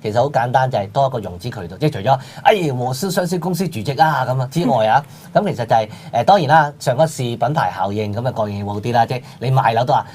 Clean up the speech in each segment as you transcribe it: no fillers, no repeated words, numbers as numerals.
其實好簡單，就係多一個融資渠道，即係除咗和氏上市公司主席啊咁啊之外啊，咁其實就係當然啦，上一市品牌效應咁啊，各樣會好啲啦，即係你賣樓都話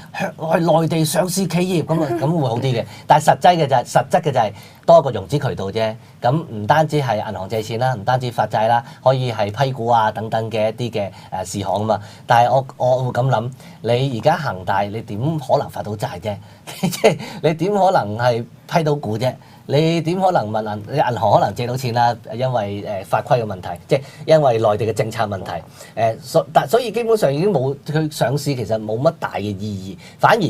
去內地上市企業咁會好啲嘅，但係實質嘅就係多一個融資渠道啫。咁唔單止係銀行借錢啦，唔單止發債啦，可以係批股啊等等嘅一啲嘅事項啊嘛。但係我會咁諗，你而家恒大你點可能發到債啫？即係你點可能係批到股啫？你點可能問銀行可能借到錢啦？因為法規嘅問題，即係因為內地嘅政策問題。所以基本上已經冇佢上市，其實冇乜大嘅意義，反而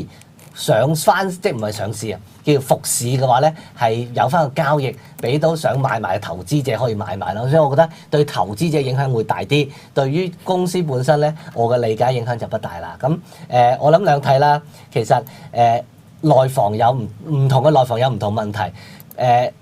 上翻即係唔係上市啊，叫復市嘅話咧，係有翻個交易，俾到想買賣嘅投資者可以買賣咯。所以我覺得對投資者影響會大啲，對於公司本身咧，我嘅理解影響就不大啦。咁我諗兩睇啦，其實內房有唔同嘅內房有唔同問題。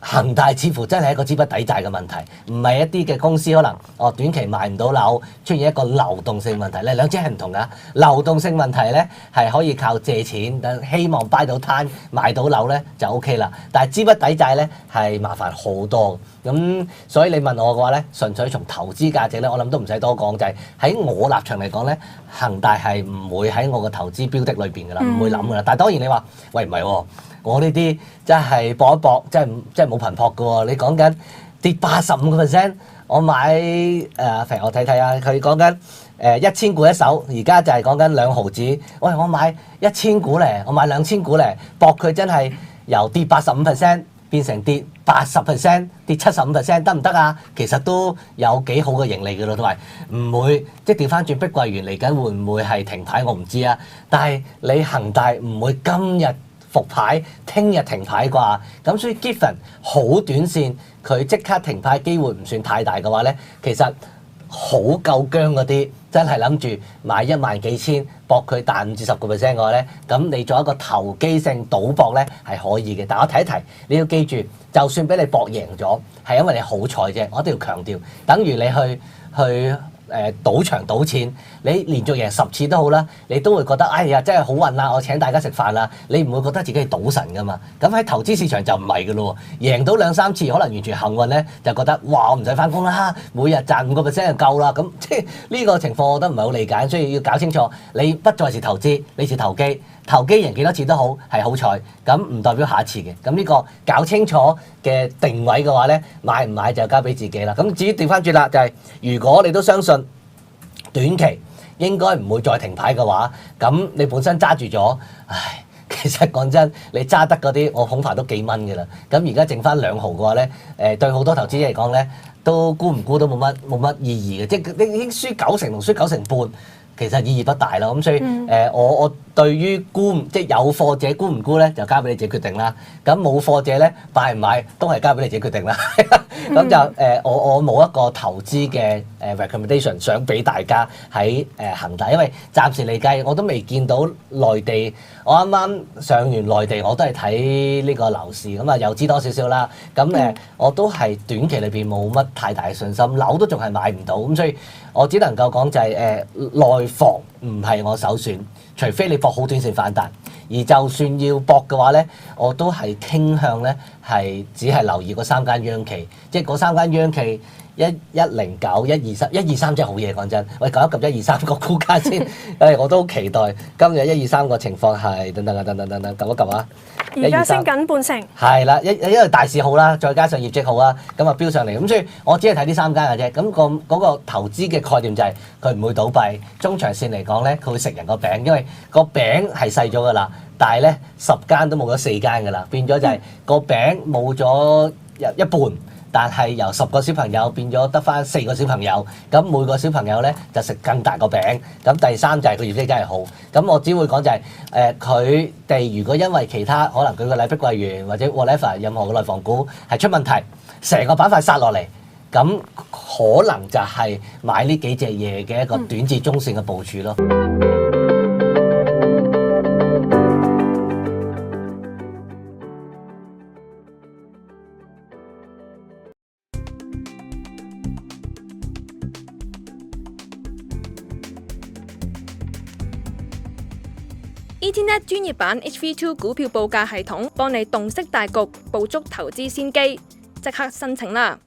恒大似乎真係一個資不抵債嘅問題，唔係一啲嘅公司可能短期賣唔到樓，出現一個流動性問題咧，兩者係唔同㗎。流動性問題咧係可以靠借錢，希望 buy 到攤買到樓咧就 OK 啦。但係資不抵債咧係麻煩好多，咁所以你問我嘅話咧，純粹從投資價值咧，我諗都唔使多講，就係喺我立場嚟講咧，恒大係唔會喺我嘅投資標的裏邊㗎啦，唔會諗㗎啦。但係當然你話喂唔係喎。我呢啲真係搏一搏，真係冇頻撲嘅喎。你講緊跌85%，我買我睇睇啊，佢講緊1000股一手，而家就係講緊2毫子。喂，我買1000股咧，我買2000股咧，搏佢真係由跌85%變成跌80%、跌75%得唔得啊？其實都有幾好嘅盈利嘅咯，同埋唔會即係調翻轉碧桂園嚟緊會唔會係停牌？我唔知啊。但係你恒大唔會今日復牌，聽日停牌啩？咁所以 given 好短線，佢即刻停牌機會唔算太大嘅話咧，其實好夠薑嗰啲，真係諗住買1萬幾千搏佢彈5至10%嘅話咧，咁你做一個投機性賭博咧係可以嘅。但我提一提，你要記住，就算俾你搏贏咗，係因為你好彩啫。我一定要強調，等於你去賭場賭錢，你連續贏10次都好啦，你都會覺得哎呀真係好運啦！我請大家食飯啦，你唔會覺得自己係賭神噶嘛？咁喺投資市場就唔係噶咯，贏到2-3次可能完全幸運咧，就覺得哇我唔使翻工啦，每日賺5%就夠啦。咁即係呢個情況，我覺得唔係好理解，所以要搞清楚，你不再是投資，你是投機。投機贏幾多次都好，係好彩，咁唔代表下一次嘅。咁呢個搞清楚嘅定位嘅話咧，買唔買就交俾自己啦。咁至於調翻轉啦，就係如果你都相信短期應該唔會再停牌嘅話，咁你本身揸住咗，唉，其實講真，你揸得嗰啲，我恐怕都幾蚊嘅啦。咁而家剩翻2毫嘅話咧，對好多投資者嚟講咧，都沽唔沽都冇乜意義嘅，即係你已經輸90同輸90%。其實意義不大咯，咁所以我對於即係有貨者沽唔沽咧，就交俾你自己決定啦。咁冇貨者咧，買唔買都係交俾你自己決定啦。咁就我冇一個投資嘅recommendation 想俾大家喺恒大，因為暫時嚟計我都未見到內地。我啱啱上完內地，我都係睇呢個樓市，咁啊又知多少少啦。咁我都係短期裏邊冇乜太大嘅信心，樓都仲係買唔到，咁所以我只能夠講就係內房唔係我首選，除非你搏好短線反彈。而就算要搏嘅話咧，我都係傾向咧係只係留意嗰3間央企，即係嗰3間央企。109、123、123真係好嘢，講真。喂，講一及123個股價先，我都好期待今日123個情況係等等，撳一撳啊！而家升緊半成。係啦，因為大市好啦，再加上業績好啦，咁啊飆上嚟。咁所以我只係睇呢3間嘅啫。咁嗰個投資嘅概念就係佢唔會倒閉，中長線嚟講咧，佢會食人個餅，因為個餅係細咗噶啦。但係咧10間都冇咗4間噶啦，變咗就係個餅冇咗一半。但係由10個小朋友變咗得返4個小朋友，咁每個小朋友咧就食更大個餅。咁第3就係佢業績真係好。咁我只會講就係佢哋如果因為其他可能舉個例碧桂園或者 whatever 任何嘅內房股係出問題，成個板塊殺落嚟，咁可能就係買呢幾隻嘢嘅一個短至中線嘅部署咯。ETNet 專業版 HV2 股票報價系統，幫你洞悉大局，捕捉投資先機，即刻申請啦！